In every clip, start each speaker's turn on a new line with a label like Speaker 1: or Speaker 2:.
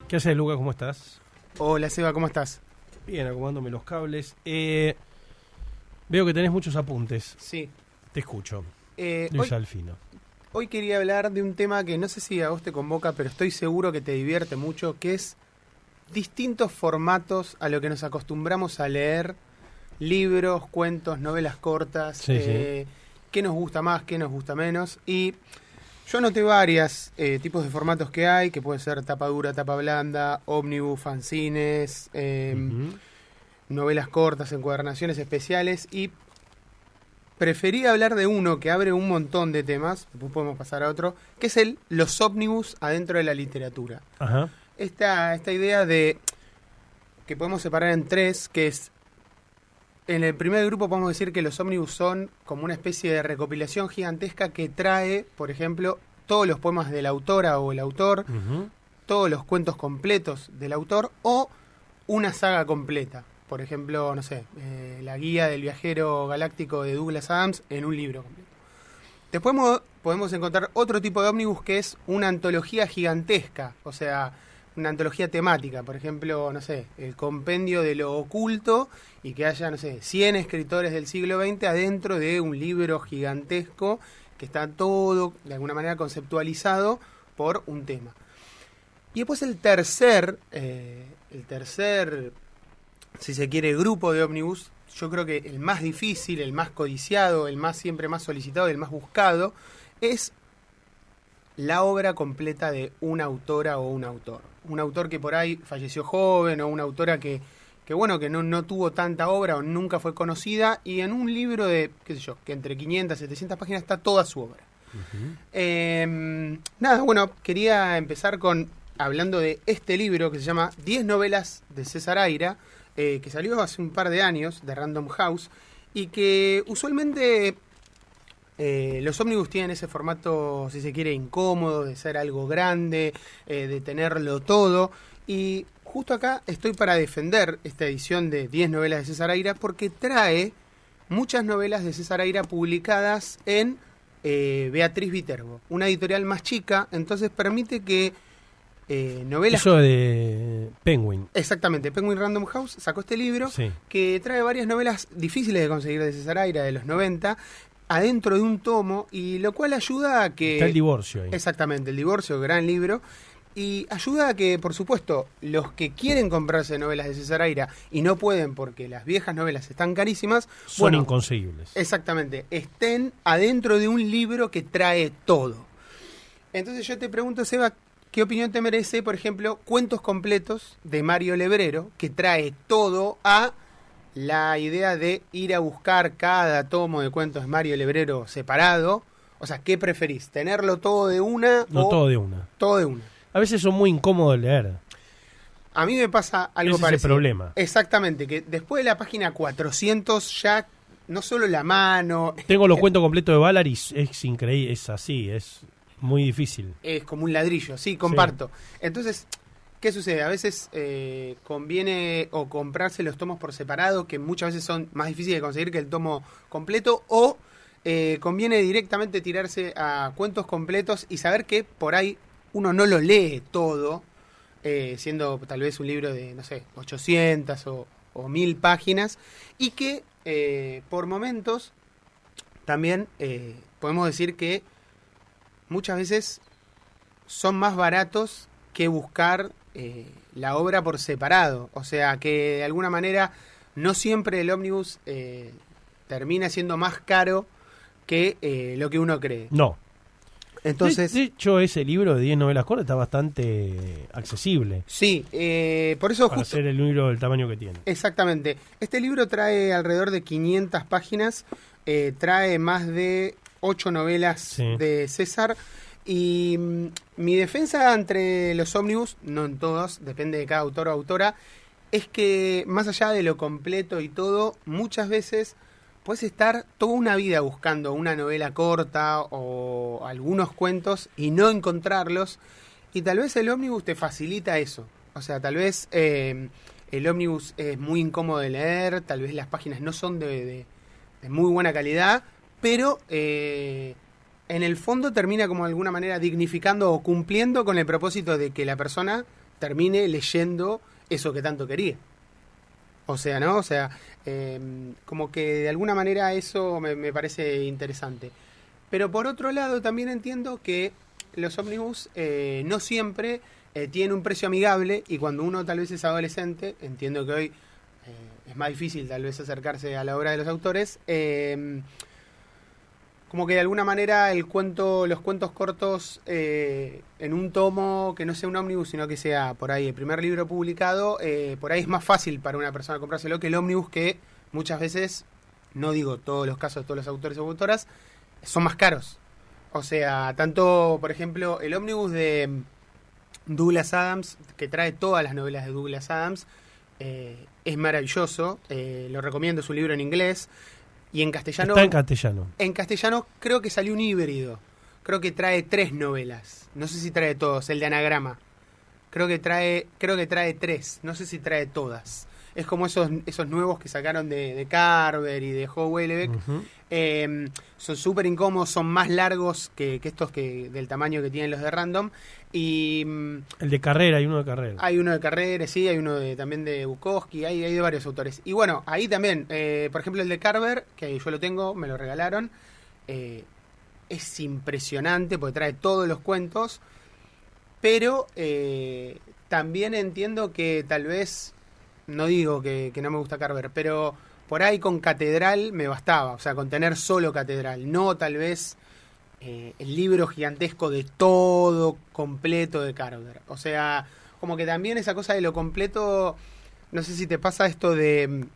Speaker 1: ¿Qué haces, Luca? ¿Cómo estás?
Speaker 2: Hola, Seba, ¿cómo estás?
Speaker 1: Bien, acomodándome los cables. Veo que tenés muchos apuntes.
Speaker 2: Sí.
Speaker 1: Te escucho.
Speaker 2: Hoy,
Speaker 1: Alfino.
Speaker 2: hoy quería hablar de un tema que no sé si a vos te convoca, pero estoy seguro que te divierte mucho, que es distintos formatos a lo que nos acostumbramos a leer, libros, cuentos, novelas cortas,
Speaker 1: Sí.
Speaker 2: qué nos gusta más, qué nos gusta menos. Y yo anoté varios tipos de formatos que hay, que puede ser tapa dura, tapa blanda, ómnibus, fanzines, novelas cortas, encuadernaciones especiales, y preferí hablar de uno que abre un montón de temas, después podemos pasar a otro, que es los ómnibus adentro de la literatura.
Speaker 1: Ajá.
Speaker 2: Esta idea de que podemos separar en tres, que es, en el primer grupo podemos decir que los ómnibus son como una especie de recopilación gigantesca que trae, por ejemplo, todos los poemas de la autora o el autor, todos los cuentos completos del autor o una saga completa. Por ejemplo, no sé, la guía del viajero galáctico de Douglas Adams en un libro completo. Después podemos encontrar otro tipo de ómnibus que es una antología gigantesca, o sea, una antología temática. Por ejemplo, no sé, el compendio de lo oculto y que haya, no sé, 100 escritores del siglo XX adentro de un libro gigantesco que está todo, de alguna manera, conceptualizado por un tema. Y después el tercer, si se quiere, grupo de ómnibus, yo creo que el más difícil, el más codiciado, siempre más solicitado, el más buscado, es la obra completa de una autora o un autor. Un autor que por ahí falleció joven o una autora que no tuvo tanta obra o nunca fue conocida, y en un libro de, qué sé yo, que entre 500 y 700 páginas está toda su obra. Quería empezar hablando de este libro que se llama 10 novelas de César Aira, que salió hace un par de años, de Random House, y que usualmente los ómnibus tienen ese formato, si se quiere, incómodo, de ser algo grande, de tenerlo todo, y justo acá estoy para defender esta edición de 10 novelas de César Aira, porque trae muchas novelas de César Aira publicadas en Beatriz Viterbo, una editorial más chica, entonces permite que novelas...
Speaker 1: Eso de Penguin.
Speaker 2: Exactamente, Penguin Random House sacó este libro, sí, que trae varias novelas difíciles de conseguir de César Aira, de los 90, adentro de un tomo, y lo cual ayuda a que...
Speaker 1: Está El divorcio ahí.
Speaker 2: Exactamente, El divorcio, gran libro, y ayuda a que, por supuesto, los que quieren comprarse novelas de César Aira y no pueden porque las viejas novelas están carísimas...
Speaker 1: Son inconseguibles.
Speaker 2: Exactamente, estén adentro de un libro que trae todo. Entonces yo te pregunto, Seba, ¿qué opinión te merece, por ejemplo, Cuentos completos de Mario Lebrero, que trae todo a la idea de ir a buscar cada tomo de cuentos de Mario Lebrero separado? O sea, ¿qué preferís? ¿Tenerlo todo de una?
Speaker 1: No, todo de una.
Speaker 2: Todo de una.
Speaker 1: A veces son muy incómodos de leer.
Speaker 2: A mí me pasa algo
Speaker 1: Ese
Speaker 2: parecido.
Speaker 1: Es el problema.
Speaker 2: Exactamente, que después de la página 400 ya no solo la mano...
Speaker 1: Tengo los cuentos completos de Valaris, es increíble, es así, es muy difícil.
Speaker 2: Es como un ladrillo, sí, comparto.
Speaker 1: Sí.
Speaker 2: Entonces, ¿qué sucede? A veces conviene o comprarse los tomos por separado, que muchas veces son más difíciles de conseguir que el tomo completo, o conviene directamente tirarse a cuentos completos y saber que por ahí uno no lo lee todo, siendo tal vez un libro de, no sé, 800 o 1000 páginas, y que por momentos también podemos decir que muchas veces son más baratos que buscar la obra por separado. O sea, que de alguna manera no siempre el ómnibus termina siendo más caro que lo que uno cree.
Speaker 1: No.
Speaker 2: Entonces,
Speaker 1: de hecho, ese libro de 10 novelas cortas está bastante accesible.
Speaker 2: Sí, por eso
Speaker 1: para hacer el libro del tamaño que tiene.
Speaker 2: Exactamente. Este libro trae alrededor de 500 páginas, trae más de 8 novelas de César, y mi defensa entre los ómnibus, no en todos, depende de cada autor o autora, es que más allá de lo completo y todo, muchas veces puedes estar toda una vida buscando una novela corta o algunos cuentos y no encontrarlos, y tal vez el ómnibus te facilita eso. O sea, tal vez el ómnibus es muy incómodo de leer, tal vez las páginas no son de muy buena calidad, pero en el fondo termina como de alguna manera dignificando o cumpliendo con el propósito de que la persona termine leyendo eso que tanto quería. O sea, ¿no? O sea, como que de alguna manera eso me parece interesante. Pero por otro lado también entiendo que los ómnibus no siempre tienen un precio amigable, y cuando uno tal vez es adolescente, entiendo que hoy es más difícil tal vez acercarse a la obra de los autores, como que de alguna manera los cuentos cortos en un tomo que no sea un ómnibus, sino que sea por ahí el primer libro publicado, por ahí es más fácil para una persona comprárselo que el ómnibus, que muchas veces, no digo todos los casos de todos los autores o autoras, son más caros. O sea, tanto, por ejemplo, el ómnibus de Douglas Adams, que trae todas las novelas de Douglas Adams, es maravilloso, lo recomiendo, es un libro en inglés. Y en castellano...
Speaker 1: Está en castellano.
Speaker 2: En castellano creo que salió un híbrido. Creo que trae 3 novelas. No sé si trae todos. El de Anagrama. Creo que trae 3. No sé si trae todas. Es como esos nuevos que sacaron de Carver y de Joe Houellebecq. Uh-huh. Son súper incómodos, son más largos que estos del tamaño que tienen los de Random. Y
Speaker 1: el de Carrera, hay uno de Carrera.
Speaker 2: Hay uno de Carrera, sí, hay uno también de Bukowski, hay de varios autores. Y bueno, ahí también, por ejemplo, el de Carver, que yo lo tengo, me lo regalaron, es impresionante porque trae todos los cuentos, pero también entiendo que tal vez, no digo que no me gusta Carver, pero por ahí con Catedral me bastaba, o sea, con tener solo Catedral, no tal vez el libro gigantesco de todo completo de Carver. O sea, como que también esa cosa de lo completo, no sé si te pasa esto de,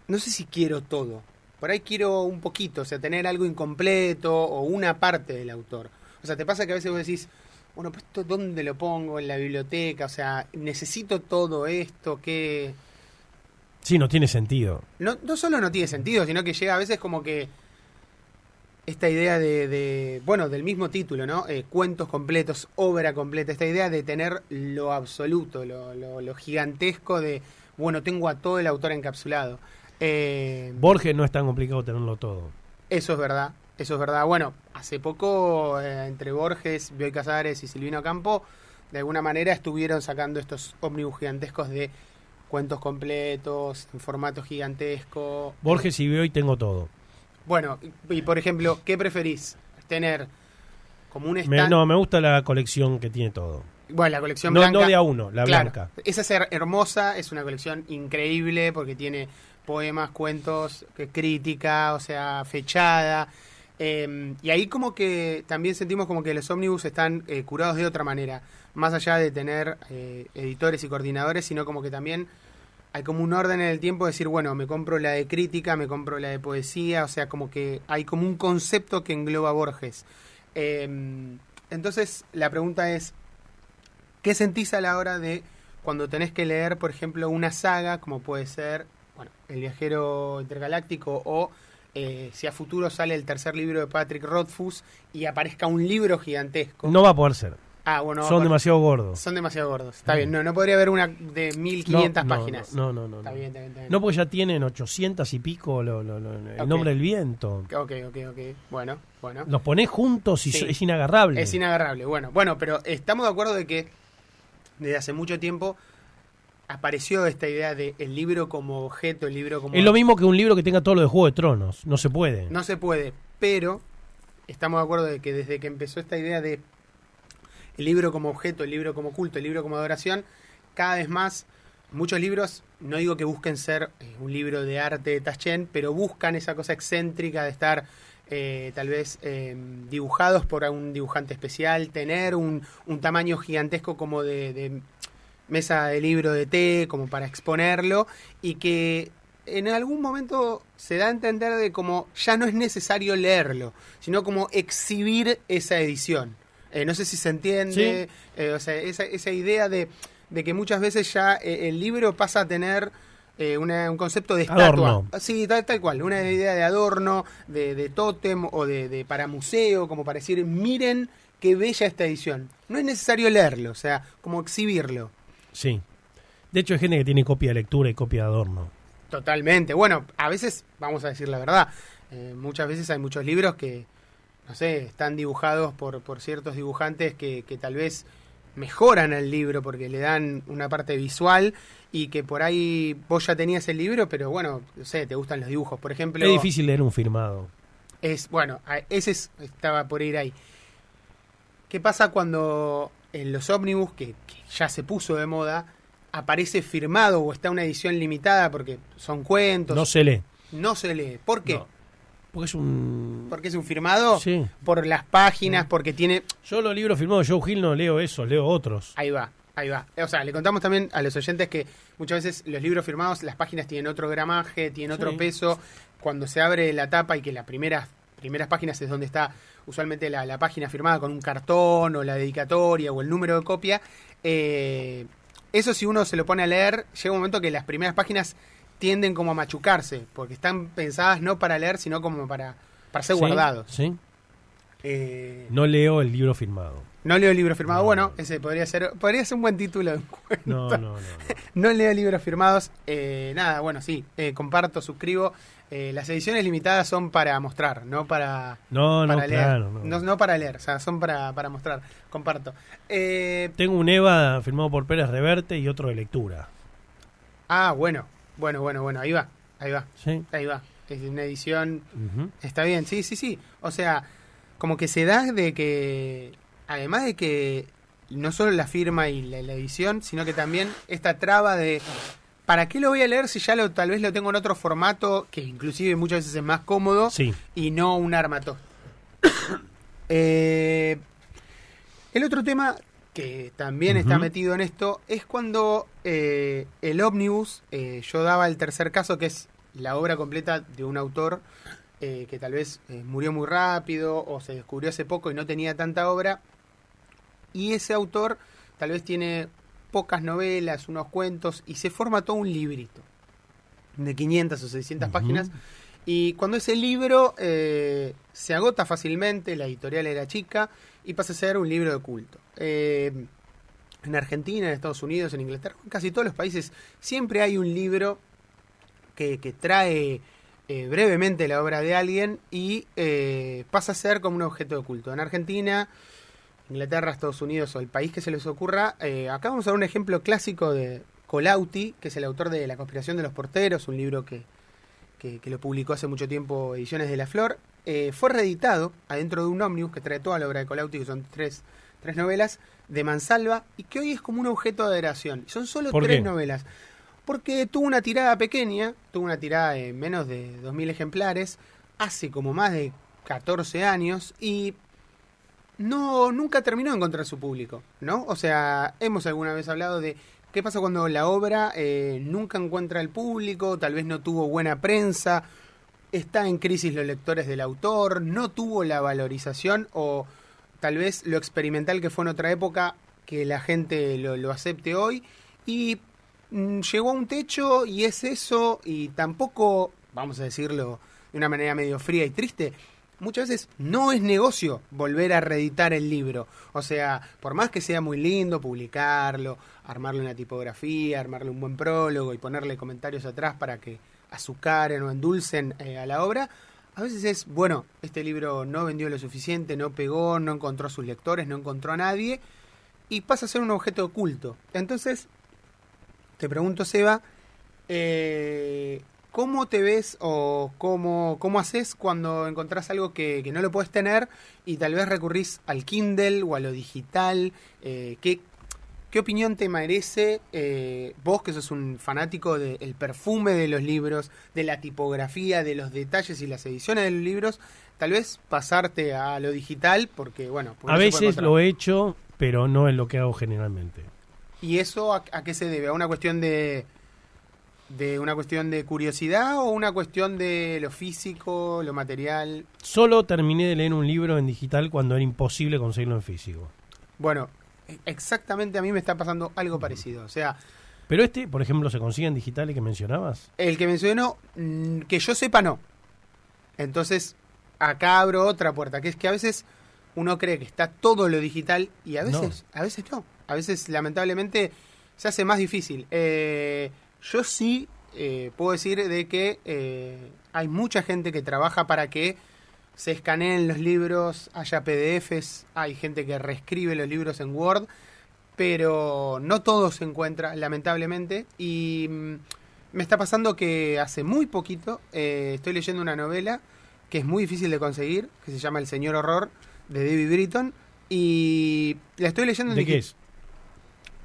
Speaker 2: no sé si quiero todo, por ahí quiero un poquito, o sea, tener algo incompleto o una parte del autor. O sea, te pasa que a veces vos decís, bueno, pues esto ¿dónde lo pongo? En la biblioteca, o sea, necesito todo esto, que...
Speaker 1: Sí, no tiene sentido.
Speaker 2: No solo no tiene sentido, sino que llega a veces como que esta idea bueno, del mismo título, ¿no? Cuentos completos, obra completa, esta idea de tener lo absoluto, lo gigantesco de, bueno, tengo a todo el autor encapsulado.
Speaker 1: Borges no es tan complicado tenerlo todo.
Speaker 2: Eso es verdad. Bueno, hace poco, entre Borges, Bioy Casares y Silvino Campo, de alguna manera estuvieron sacando estos ómnibus gigantescos de cuentos completos, en formato gigantesco.
Speaker 1: Borges y Bioy tengo todo.
Speaker 2: Bueno, y por ejemplo, ¿qué preferís? ¿Tener como un stand?
Speaker 1: No, me gusta la colección que tiene todo.
Speaker 2: Bueno, la colección blanca.
Speaker 1: No de a uno, la
Speaker 2: claro,
Speaker 1: blanca.
Speaker 2: Esa es hermosa, es una colección increíble porque tiene poemas, cuentos, crítica, o sea, fechada. Y ahí como que también sentimos como que los ómnibus están curados de otra manera. Más allá de tener editores y coordinadores, sino como que también hay como un orden en el tiempo de decir, bueno, me compro la de crítica, me compro la de poesía, o sea, como que hay como un concepto que engloba Borges. Entonces, la pregunta es, ¿qué sentís a la hora de cuando tenés que leer, por ejemplo, una saga, como puede ser, bueno, El viajero intergaláctico, o si a futuro sale el tercer libro de Patrick Rothfuss y aparezca un libro gigantesco?
Speaker 1: No va a poder ser.
Speaker 2: Ah, bueno,
Speaker 1: son demasiado gordos.
Speaker 2: Son demasiado gordos. Está bien. No podría haber una de 1500 páginas.
Speaker 1: No.
Speaker 2: Está bien.
Speaker 1: No, porque ya tienen 800 y pico el nombre del viento.
Speaker 2: Ok. Bueno.
Speaker 1: Los ponés juntos y
Speaker 2: sí,
Speaker 1: es inagarrable.
Speaker 2: Es inagarrable. Bueno, pero estamos de acuerdo de que desde hace mucho tiempo apareció esta idea de el libro como objeto, el libro como...
Speaker 1: Es lo mismo que un libro que tenga todo lo de Juego de Tronos. No se puede.
Speaker 2: No se puede, pero estamos de acuerdo de que desde que empezó esta idea de el libro como objeto, el libro como culto, el libro como adoración, cada vez más, muchos libros, no digo que busquen ser un libro de arte de Taschen, pero buscan esa cosa excéntrica de estar tal vez dibujados por un dibujante especial, tener un tamaño gigantesco como de mesa de libro de té, como para exponerlo, y que en algún momento se da a entender de como ya no es necesario leerlo, sino como exhibir esa edición. No sé si se entiende, ¿sí? O sea, esa idea de que muchas veces ya el libro pasa a tener un concepto de estatua.
Speaker 1: Adorno.
Speaker 2: Sí, tal cual, una idea de adorno, de tótem o de para museo, como para decir, miren qué bella esta edición. No es necesario leerlo, o sea, como exhibirlo.
Speaker 1: Sí. De hecho hay gente que tiene copia de lectura y copia de adorno.
Speaker 2: Totalmente. Bueno, a veces, vamos a decir la verdad, muchas veces hay muchos libros que, no sé, están dibujados por ciertos dibujantes que tal vez mejoran el libro porque le dan una parte visual y que por ahí vos ya tenías el libro, pero bueno, no sé, te gustan los dibujos. Por ejemplo,
Speaker 1: Es difícil leer un firmado.
Speaker 2: Estaba por ir ahí. ¿Qué pasa cuando en los ómnibus, que ya se puso de moda, aparece firmado o está una edición limitada porque son cuentos?
Speaker 1: No se lee.
Speaker 2: No se lee. ¿Por qué?
Speaker 1: No, porque es un...
Speaker 2: ¿Porque es un firmado?
Speaker 1: Sí.
Speaker 2: Por las páginas, porque tiene...
Speaker 1: Yo los libros firmados de Joe Hill no leo esos, leo otros.
Speaker 2: Ahí va. O sea, le contamos también a los oyentes que muchas veces los libros firmados, las páginas tienen otro gramaje, tienen otro
Speaker 1: Sí.
Speaker 2: peso. Cuando se abre la tapa y que las primeras páginas es donde está usualmente la página firmada con un cartón o la dedicatoria o el número de copia, eso si uno se lo pone a leer, llega un momento que las primeras páginas tienden como a machucarse, porque están pensadas no para leer, sino como para ser
Speaker 1: Sí,
Speaker 2: guardados.
Speaker 1: Sí.
Speaker 2: Eh,
Speaker 1: No leo el libro firmado.
Speaker 2: no leo el libro firmado.
Speaker 1: No.
Speaker 2: Bueno, ese podría ser un buen título de un cuento.
Speaker 1: No.
Speaker 2: No leo libros firmados. Nada, bueno, sí, comparto, suscribo. Las ediciones limitadas son para mostrar, no para,
Speaker 1: No,
Speaker 2: para leer.
Speaker 1: claro.
Speaker 2: No para leer, o sea, son para mostrar. Comparto.
Speaker 1: Tengo un EVA firmado por Pérez Reverte y otro de lectura.
Speaker 2: Bueno. Ahí va.
Speaker 1: ¿Sí?
Speaker 2: Ahí va. Es una edición.
Speaker 1: Ujú.
Speaker 2: Está bien, sí. O sea, como que se da de que, además de que no solo la firma y la edición, sino que también esta traba de ¿para qué lo voy a leer si ya tal vez lo tengo en otro formato que inclusive muchas veces es más cómodo
Speaker 1: Sí.
Speaker 2: y no un armatoste? El otro tema que también está
Speaker 1: Ujú.
Speaker 2: metido en esto es cuando el ómnibus, yo daba el tercer caso que es la obra completa de un autor que tal vez murió muy rápido o se descubrió hace poco y no tenía tanta obra, y ese autor tal vez tiene pocas novelas, unos cuentos, y se forma todo un librito de 500 o 600
Speaker 1: Ujú.
Speaker 2: páginas, y cuando ese libro se agota fácilmente, la editorial era chica, y pasa a ser un libro de culto. En Argentina, en Estados Unidos, en Inglaterra, en casi todos los países, siempre hay un libro que trae brevemente la obra de alguien y pasa a ser como un objeto de culto. En Argentina, Inglaterra, Estados Unidos o el país que se les ocurra, acá vamos a ver un ejemplo clásico de Colautti, que es el autor de La conspiración de los porteros, un libro que lo publicó hace mucho tiempo Ediciones de la Flor. Fue reeditado adentro de un ómnibus que trae toda la obra de Colautti, que son tres novelas, de Mansalva, y que hoy es como un objeto de adoración. Son solo
Speaker 1: ¿Por
Speaker 2: 3
Speaker 1: qué?
Speaker 2: novelas. Porque tuvo una tirada pequeña, tuvo una tirada de menos de 2000 ejemplares, hace como más de 14 años, y nunca terminó de encontrar su público, ¿no? O sea, hemos alguna vez hablado de qué pasa cuando la obra nunca encuentra el público, tal vez no tuvo buena prensa, está en crisis los lectores del autor, no tuvo la valorización o tal vez lo experimental que fue en otra época, que la gente lo acepte hoy, y llegó a un techo y es eso, y tampoco, vamos a decirlo de una manera medio fría y triste, muchas veces no es negocio volver a reeditar el libro. O sea, por más que sea muy lindo publicarlo, armarle una tipografía, armarle un buen prólogo y ponerle comentarios atrás para que azucaren o endulcen a la obra, a veces es, bueno, este libro no vendió lo suficiente, no pegó, no encontró a sus lectores, no encontró a nadie, y pasa a ser un objeto oculto. Entonces, te pregunto, Seba, ¿cómo te ves o cómo haces cuando encontrás algo que no lo puedes tener y tal vez recurrís al Kindle o a lo digital? ¿Qué opinión te merece vos, que sos un fanático del perfume de los libros, de la tipografía, de los detalles y las ediciones de los libros? Tal vez pasarte a lo digital porque, bueno... porque
Speaker 1: A
Speaker 2: no se puede
Speaker 1: veces
Speaker 2: encontrar.
Speaker 1: lo he hecho, pero no es lo que hago generalmente.
Speaker 2: ¿Y eso a qué se debe? ¿A una cuestión de curiosidad o una cuestión de lo físico, lo material?
Speaker 1: Solo terminé de leer un libro en digital cuando era imposible conseguirlo en físico.
Speaker 2: Bueno, exactamente a mí me está pasando algo parecido. O sea,
Speaker 1: Pero este, por ejemplo, ¿se consigue en digital y que mencionabas?
Speaker 2: el que mencionó, que yo sepa, no. Entonces, acá abro otra puerta, que es que a veces uno cree que está todo lo digital y a veces no. A veces, lamentablemente, se hace más difícil. Yo sí puedo decir de que hay mucha gente que trabaja para que se escaneen los libros, haya PDFs, hay gente que reescribe los libros en Word, pero no todo se encuentra, lamentablemente, y me está pasando que hace muy poquito estoy leyendo una novela que es muy difícil de conseguir, que se llama El Señor Horror, de David Britton, y la estoy leyendo...
Speaker 1: ¿De qué es?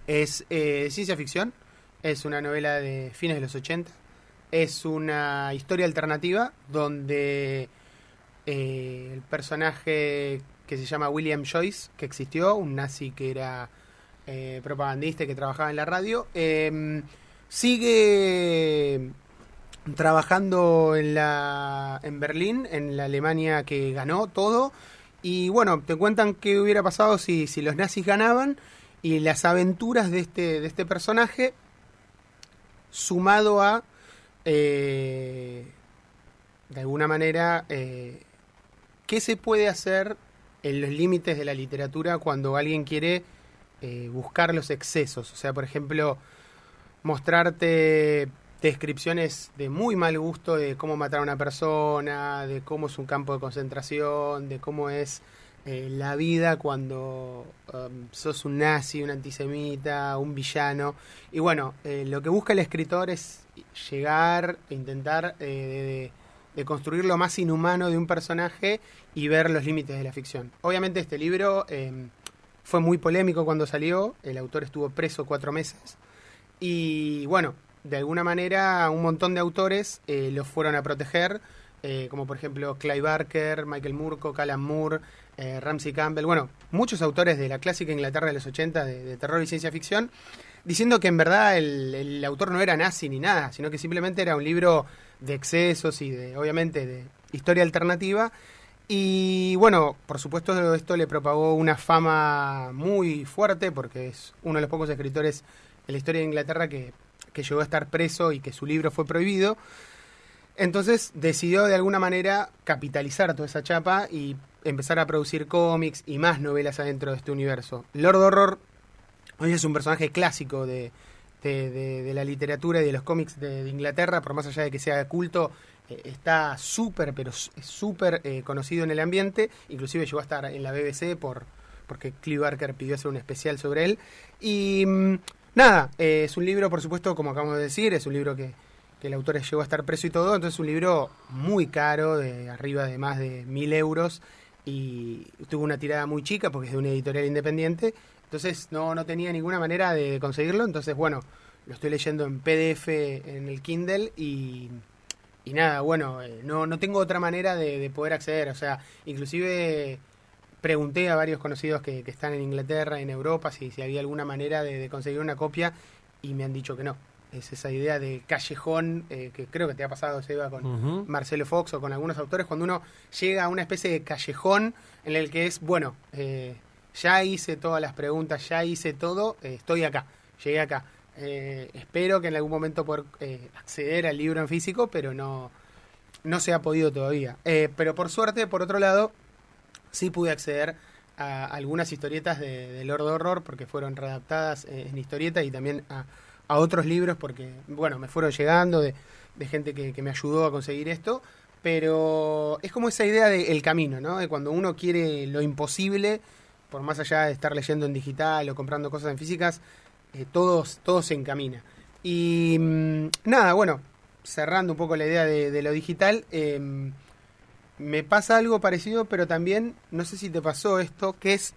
Speaker 2: Es ciencia ficción, es una novela de fines de los 80, es una historia alternativa donde el personaje que se llama William Joyce, que existió, un nazi que era propagandista y que trabajaba en la radio, sigue trabajando en Berlín, en la Alemania que ganó todo, y bueno, te cuentan qué hubiera pasado si los nazis ganaban, y las aventuras de este personaje, sumado a, de alguna manera, qué se puede hacer en los límites de la literatura cuando alguien quiere buscar los excesos. O sea, por ejemplo, mostrarte descripciones de muy mal gusto de cómo matar a una persona, de cómo es un campo de concentración, de cómo es la vida cuando sos un nazi, un antisemita, un villano. Y bueno, lo que busca el escritor es llegar e intentar de construir lo más inhumano de un personaje y ver los límites de la ficción. Obviamente este libro fue muy polémico cuando salió, el autor estuvo preso 4 meses y bueno, de alguna manera un montón de autores los fueron a proteger, como por ejemplo Clive Barker, Michael Moorcock, Alan Moore, Ramsey Campbell, bueno, muchos autores de la clásica Inglaterra de los 80 de terror y ciencia ficción, diciendo que en verdad el autor no era nazi ni nada, sino que simplemente era un libro de excesos y obviamente de historia alternativa. Y bueno, por supuesto esto le propagó una fama muy fuerte porque es uno de los pocos escritores en la historia de Inglaterra que llegó a estar preso y que su libro fue prohibido. Entonces decidió de alguna manera capitalizar toda esa chapa y empezar a producir cómics y más novelas adentro de este universo. Lord Horror hoy es un personaje clásico de la literatura y de los cómics de Inglaterra, por más allá de que sea culto, está súper, pero súper conocido en el ambiente, inclusive llegó a estar en la BBC porque Clive Barker pidió hacer un especial sobre él. Y nada, es un libro, por supuesto, como acabamos de decir, es un libro que el autor llegó a estar preso y todo, entonces es un libro muy caro, de arriba de más de 1.000 euros, y tuvo una tirada muy chica porque es de una editorial independiente, entonces no tenía ninguna manera de conseguirlo, entonces bueno, lo estoy leyendo en PDF en el Kindle y nada, bueno, no tengo otra manera de poder acceder, o sea, inclusive pregunté a varios conocidos que están en Inglaterra, en Europa, si había alguna manera de conseguir una copia y me han dicho que no. Es esa idea de callejón, que creo que te ha pasado, Seba, con Marcelo Fox o con algunos autores, cuando uno llega a una especie de callejón en el que es, bueno, ya hice todas las preguntas, ya hice todo, estoy acá, llegué acá. Espero que en algún momento poder acceder al libro en físico, pero no se ha podido todavía. Pero por suerte, por otro lado, sí pude acceder a algunas historietas de Lord Horror, porque fueron readaptadas en historieta y también a otros libros, porque, bueno, me fueron llegando de gente que me ayudó a conseguir esto, pero es como esa idea del camino, ¿no? De cuando uno quiere lo imposible, por más allá de estar leyendo en digital o comprando cosas en físicas, todo se encamina. Y nada, bueno, cerrando un poco la idea de lo digital, me pasa algo parecido, pero también, no sé si te pasó esto, que es,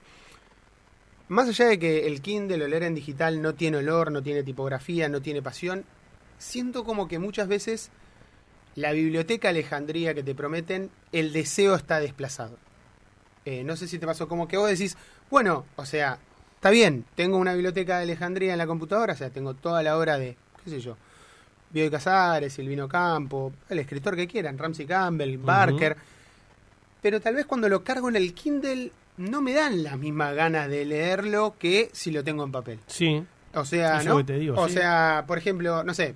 Speaker 2: más allá de que el Kindle o leer en digital no tiene olor, no tiene tipografía, no tiene pasión, siento como que muchas veces la biblioteca Alejandría que te prometen, el deseo está desplazado. No sé si te pasó como que vos decís, bueno, o sea, está bien, tengo una biblioteca de Alejandría en la computadora, o sea, tengo toda la obra de, qué sé yo, Bioy Casares, Silvino Campo, el escritor que quieran, Ramsey Campbell, Barker, pero tal vez cuando lo cargo en el Kindle no me dan las mismas ganas de leerlo que si lo tengo en papel.
Speaker 1: Sí.
Speaker 2: O sea,
Speaker 1: eso
Speaker 2: ¿no?
Speaker 1: que te digo,
Speaker 2: o
Speaker 1: sí.
Speaker 2: sea, por ejemplo, no sé,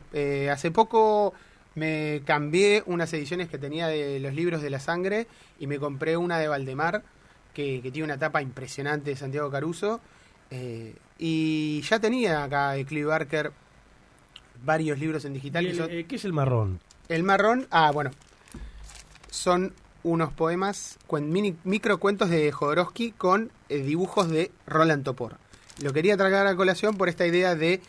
Speaker 2: hace poco me cambié unas ediciones que tenía de los libros de la sangre y me compré una de Valdemar que tiene una tapa impresionante de Santiago Caruso, y ya tenía acá de Clive Barker varios libros en digital.
Speaker 1: ¿Qué es el marrón?
Speaker 2: El marrón, bueno, son unos poemas, microcuentos de Jodorowsky con dibujos de Roland Topor. lo quería traer a colación por esta idea de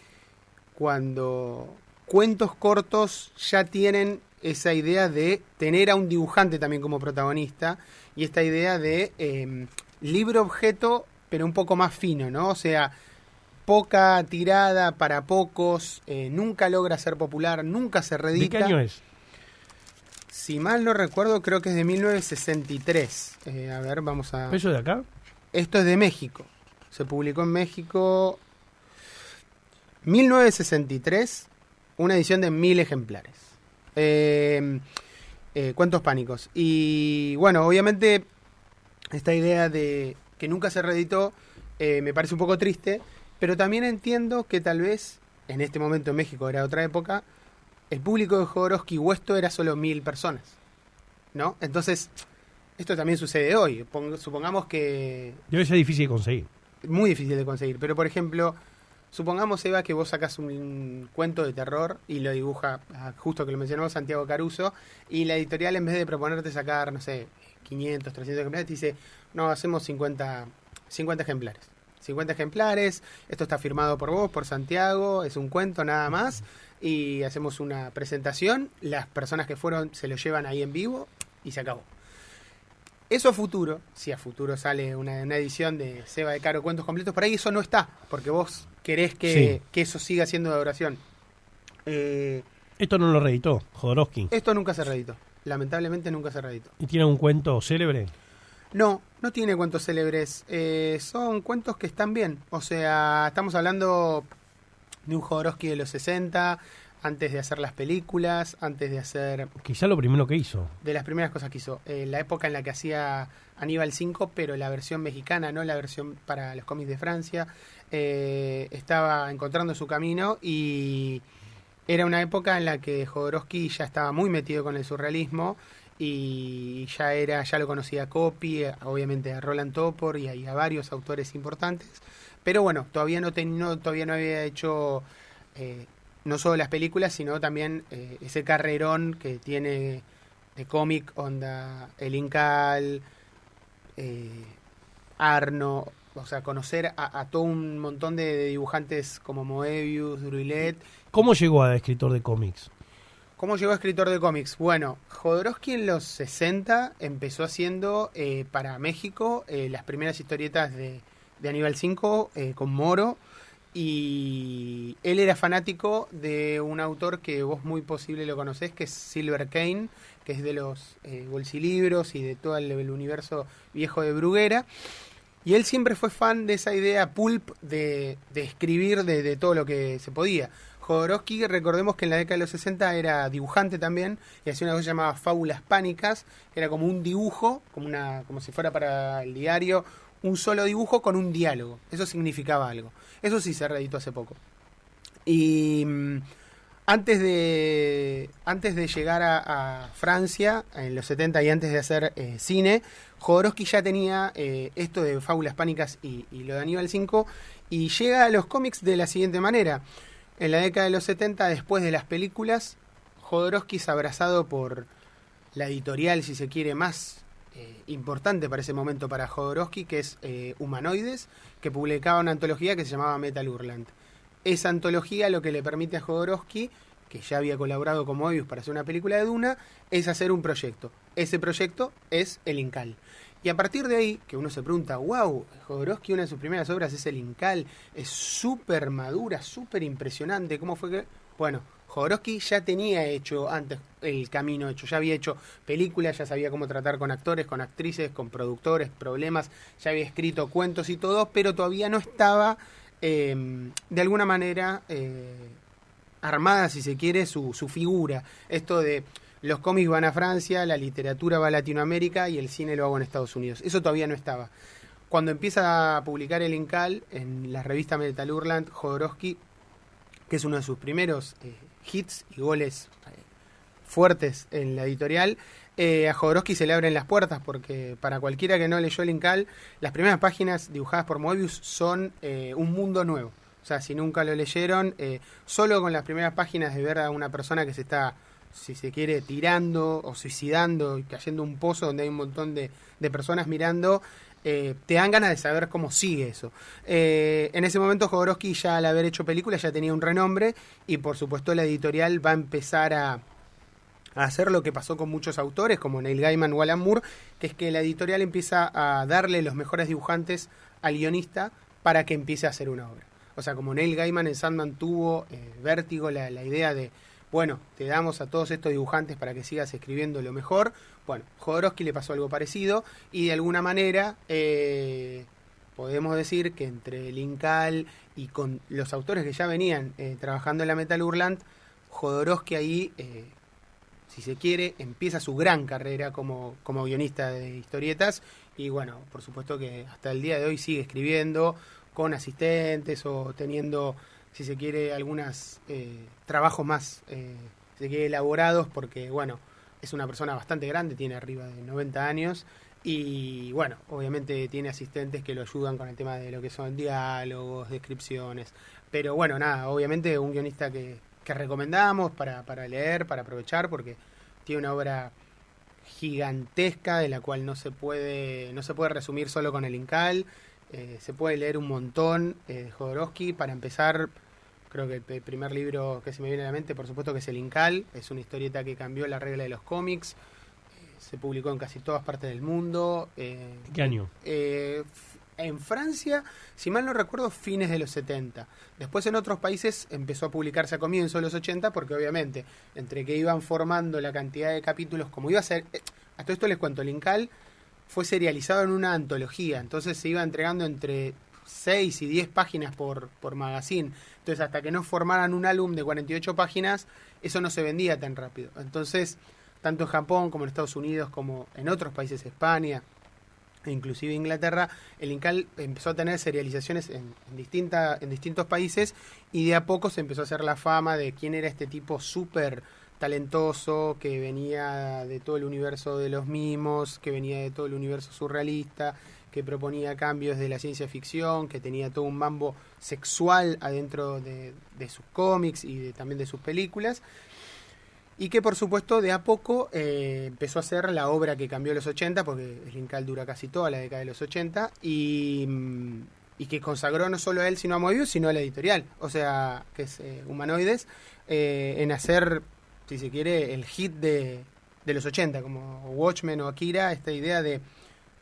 Speaker 2: cuando cuentos cortos ya tienen esa idea de tener a un dibujante también como protagonista y esta idea de libro objeto, pero un poco más fino, ¿no? O sea, poca tirada para pocos, nunca logra ser popular, nunca se reedita.
Speaker 1: ¿De qué año es?
Speaker 2: Si mal no recuerdo, creo que es de 1963. A ver, vamos a...
Speaker 1: ¿Eso de acá?
Speaker 2: Esto es de México. Se publicó en México 1963, una edición de 1000 ejemplares. Cuentos pánicos. Y bueno, obviamente esta idea de que nunca se reeditó me parece un poco triste, pero también entiendo que tal vez en este momento en México era otra época, el público de Jodorowsky o esto era solo 1000 personas, ¿no? Entonces, esto también sucede hoy. Supongamos que...
Speaker 1: Debe ser difícil de conseguir.
Speaker 2: Muy difícil de conseguir, pero por ejemplo, supongamos, Eva, que vos sacas un cuento de terror y lo dibuja, justo que lo mencionó Santiago Caruso, y la editorial en vez de proponerte sacar, no sé, 500, 300 ejemplares, te dice, no, hacemos 50 ejemplares. 50 ejemplares, esto está firmado por vos, por Santiago, es un cuento nada más, y hacemos una presentación, las personas que fueron se lo llevan ahí en vivo y se acabó. Eso a futuro, si a futuro sale una edición de Seba de Caro Cuentos Completos, por ahí eso no está, porque vos querés que eso siga siendo de duración.
Speaker 1: Esto no lo reeditó Jodorowsky.
Speaker 2: Esto nunca se reeditó, lamentablemente nunca se reeditó.
Speaker 1: ¿Y tiene un cuento célebre?
Speaker 2: No, no tiene cuentos célebres, son cuentos que están bien, o sea, estamos hablando de un Jodorowsky de los 60, antes de hacer las películas, antes de hacer...
Speaker 1: Quizá lo primero que hizo.
Speaker 2: De las primeras cosas que hizo, la época en la que hacía Aníbal 5, pero la versión mexicana, no la versión para los cómics de Francia, estaba encontrando su camino y era una época en la que Jodorowsky ya estaba muy metido con el surrealismo y ya lo conocía a Copy, obviamente a Roland Topor y a varios autores importantes, pero bueno, todavía no había hecho no solo las películas, sino también ese carrerón que tiene de cómic, onda El Incal, Arno, o sea, conocer a todo un montón de dibujantes como Moebius, Druillet.
Speaker 1: ¿Cómo llegó a escritor de cómics?
Speaker 2: ¿Cómo llegó a escritor de cómics? Bueno, Jodorowsky en los 60 empezó haciendo para México las primeras historietas de Aníbal 5 con Moro, y él era fanático de un autor que vos muy posible lo conocés, que es Silver Kane, que es de los bolsilibros y de todo el universo viejo de Bruguera, y él siempre fue fan de esa idea pulp de escribir de todo lo que se podía. Jodorowsky, recordemos que en la década de los 60 era dibujante también, y hacía una cosa llamada Fábulas Pánicas, que era como un dibujo, como si fuera para el diario, un solo dibujo con un diálogo. Eso significaba algo. Eso sí se reeditó hace poco. Y antes de llegar a Francia, en los 70 y antes de hacer cine, Jodorowsky ya tenía esto de Fábulas Pánicas y lo de Aníbal 5, y llega a los cómics de la siguiente manera. En la década de los 70, después de las películas, Jodorowsky es abrazado por la editorial, si se quiere, más importante para ese momento para Jodorowsky, que es Humanoides, que publicaba una antología que se llamaba Metal Hurlant. Esa antología lo que le permite a Jodorowsky, que ya había colaborado con Moebius para hacer una película de Duna, es hacer un proyecto. Ese proyecto es El Incal. Y a partir de ahí, que uno se pregunta, wow, Jodorowsky, una de sus primeras obras es El Incal, es súper madura, súper impresionante, ¿cómo fue que...? Bueno, Jodorowsky ya tenía hecho antes el camino hecho, ya había hecho películas, ya sabía cómo tratar con actores, con actrices, con productores, problemas, ya había escrito cuentos y todo, pero todavía no estaba de alguna manera armada, si se quiere, su figura. Esto de los cómics van a Francia, la literatura va a Latinoamérica y el cine lo hago en Estados Unidos. Eso todavía no estaba. Cuando empieza a publicar El Incal en la revista Metal Hurlant, Jodorowsky, que es uno de sus primeros hits y goles fuertes en la editorial, a Jodorowsky se le abren las puertas, porque para cualquiera que no leyó El Incal, las primeras páginas dibujadas por Moebius son un mundo nuevo. O sea, si nunca lo leyeron, solo con las primeras páginas de ver a una persona que se está, si se quiere, tirando o suicidando y cayendo en un pozo donde hay un montón de personas mirando, te dan ganas de saber cómo sigue eso. En ese momento Jodorowsky, ya al haber hecho películas, ya tenía un renombre, y por supuesto la editorial va a empezar a hacer lo que pasó con muchos autores como Neil Gaiman o Alan Moore, que es que la editorial empieza a darle los mejores dibujantes al guionista para que empiece a hacer una obra. O sea, como Neil Gaiman en Sandman tuvo Vértigo la idea de, bueno, te damos a todos estos dibujantes para que sigas escribiendo lo mejor. Bueno, Jodorowsky le pasó algo parecido, y de alguna manera podemos decir que entre el Incal y con los autores que ya venían trabajando en la Metal Hurlant, Jodorowsky ahí, si se quiere, empieza su gran carrera como guionista de historietas, y bueno, por supuesto que hasta el día de hoy sigue escribiendo con asistentes o teniendo, si se quiere, algunos trabajos más, si se quiere, elaborados, porque bueno, es una persona bastante grande, tiene arriba de 90 años, y bueno, obviamente tiene asistentes que lo ayudan con el tema de lo que son diálogos, descripciones, pero bueno, nada, obviamente un guionista que recomendamos para leer, para aprovechar, porque tiene una obra gigantesca de la cual no se puede resumir solo con el Incal. Se puede leer un montón de Jodorowsky. Para empezar, creo que el primer libro que se me viene a la mente, por supuesto, que es el Incal. Es una historieta que cambió la regla de los cómics. Se publicó en casi todas partes del mundo.
Speaker 1: ¿Qué año?
Speaker 2: En Francia, si mal no recuerdo, fines de los 70. Después en otros países empezó a publicarse a comienzos de los 80, porque obviamente, entre que iban formando la cantidad de capítulos, como iba a ser... A todo esto les cuento, el Incal fue serializado en una antología, entonces se iba entregando entre 6 y 10 páginas por magazine. Entonces, hasta que no formaran un álbum de 48 páginas, eso no se vendía tan rápido. Entonces, tanto en Japón como en Estados Unidos, como en otros países, España, e inclusive Inglaterra, el Incal empezó a tener serializaciones en distintos países, y de a poco se empezó a hacer la fama de quién era este tipo súper talentoso, que venía de todo el universo de los mimos, que venía de todo el universo surrealista, que proponía cambios de la ciencia ficción, que tenía todo un mambo sexual adentro de sus cómics y también de sus películas. Y que por supuesto de a poco empezó a ser la obra que cambió los 80, porque el Incal dura casi toda la década de los 80, y que consagró no solo a él, sino a Moebius, sino a la editorial, o sea, que es Humanoides, en hacer, si se quiere, el hit de los 80, como Watchmen o Akira, esta idea de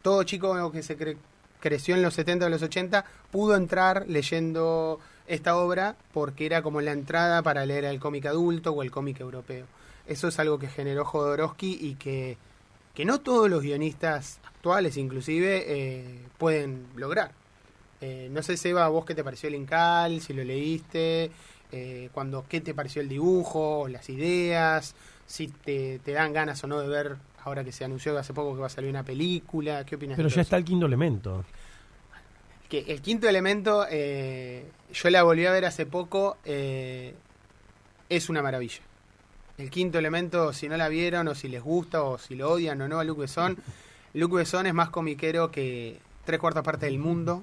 Speaker 2: todo chico que se creció en los 70 o los 80, pudo entrar leyendo esta obra, porque era como la entrada para leer el cómic adulto o el cómic europeo. Eso es algo que generó Jodorowsky, y que no todos los guionistas actuales inclusive pueden lograr. No sé, Seba, ¿a vos qué te pareció el Incal? Si lo leíste, ¿qué te pareció el dibujo, las ideas? Si te dan ganas o no de ver, ahora que se anunció hace poco que va a salir una película. ¿Qué opinas?
Speaker 1: Pero
Speaker 2: de
Speaker 1: ya
Speaker 2: eso?
Speaker 1: está el quinto elemento.
Speaker 2: Que el quinto elemento, yo la volví a ver hace poco, es una maravilla. El quinto elemento, si no la vieron, o si les gusta, o si lo odian o no a Luc Besson es más comiquero que 3/4 partes del mundo.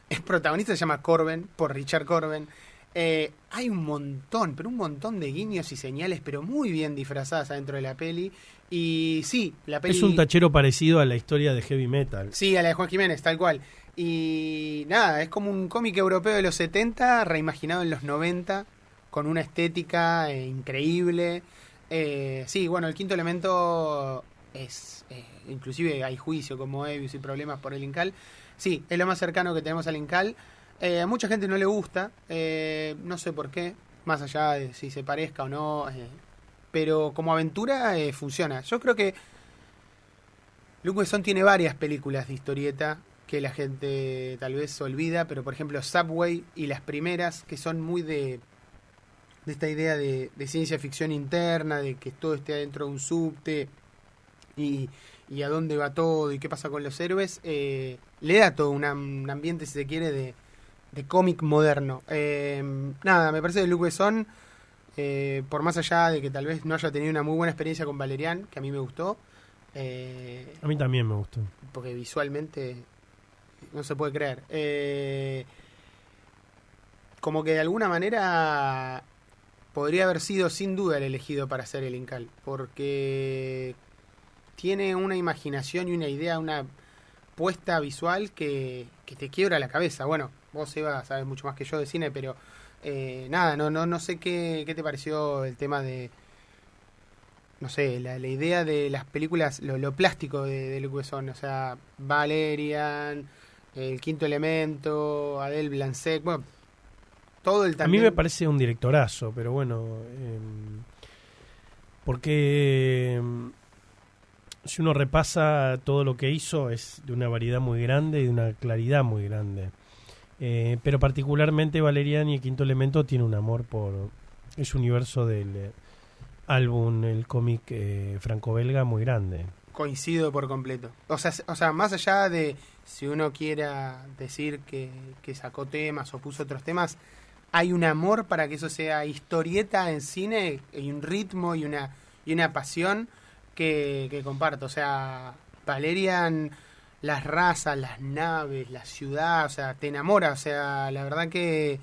Speaker 2: El protagonista se llama Corben, por Richard Corben. Hay un montón, pero un montón de guiños y señales, pero muy bien disfrazadas adentro de la peli. Y sí, la peli...
Speaker 1: Es un tachero parecido a la historia de Heavy Metal.
Speaker 2: Sí, a la de Juan Jiménez, tal cual. Y nada, es como un cómic europeo de los 70, reimaginado en los 90, con una estética increíble. Sí, bueno, el quinto elemento es... inclusive hay juicio con Moebius y problemas por el Incal. Sí, es lo más cercano que tenemos al Incal. A mucha gente no le gusta, no sé por qué, más allá de si se parezca o no, pero como aventura funciona. Yo creo que Luc Besson tiene varias películas de historieta que la gente tal vez olvida, pero por ejemplo Subway y las primeras, que son muy de esta idea de ciencia ficción interna, de que todo esté adentro de un subte y a dónde va todo y qué pasa con los héroes, le da todo un ambiente, si se quiere, de cómic moderno. Nada, me parece que Luc Besson, por más allá de que tal vez no haya tenido una muy buena experiencia con Valerian, que a mí me gustó,
Speaker 1: a mí también me gustó,
Speaker 2: porque visualmente no se puede creer, como que de alguna manera podría haber sido sin duda el elegido para hacer el Incal, porque tiene una imaginación y una idea, una propuesta visual que te quiebra la cabeza. Bueno, vos, Eva, sabes mucho más que yo de cine, pero nada, no sé qué te pareció el tema de, no sé, la idea de las películas, lo plástico de Luc Besson, o sea, Valerian, El Quinto Elemento, Adele Blanc-Sec, bueno, todo el
Speaker 1: A
Speaker 2: también.
Speaker 1: mí me parece un directorazo, pero bueno, porque si uno repasa todo lo que hizo es de una variedad muy grande y de una claridad muy grande. Pero particularmente Valerian y El Quinto Elemento tiene un amor por ese universo del álbum, el cómic franco-belga muy grande.
Speaker 2: Coincido por completo. O sea, más allá de si uno quiera decir que sacó temas o puso otros temas, hay un amor para que eso sea historieta en cine y un ritmo y una pasión que comparto. O sea, Valerian, las razas, las naves, la ciudad, o sea, te enamora. O sea, la verdad que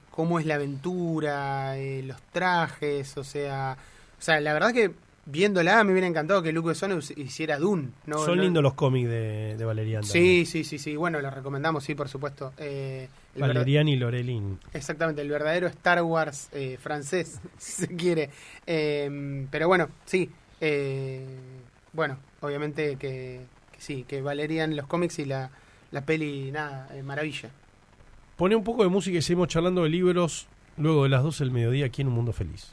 Speaker 2: cómo es la aventura, los trajes, o sea, la verdad que viéndola me hubiera encantado que Luc Besson hiciera Dune.
Speaker 1: Son lindos los cómics de Valerian.
Speaker 2: Sí, bueno, los recomendamos, sí, por supuesto.
Speaker 1: Valerian y Lorelin.
Speaker 2: Exactamente, el verdadero Star Wars francés, si se quiere. Pero bueno, sí. Bueno, obviamente que sí, que Valerian los cómics y la peli, nada, maravilla.
Speaker 1: Pone un poco de música y seguimos charlando de libros luego de las 12 del mediodía aquí en Un Mundo Feliz.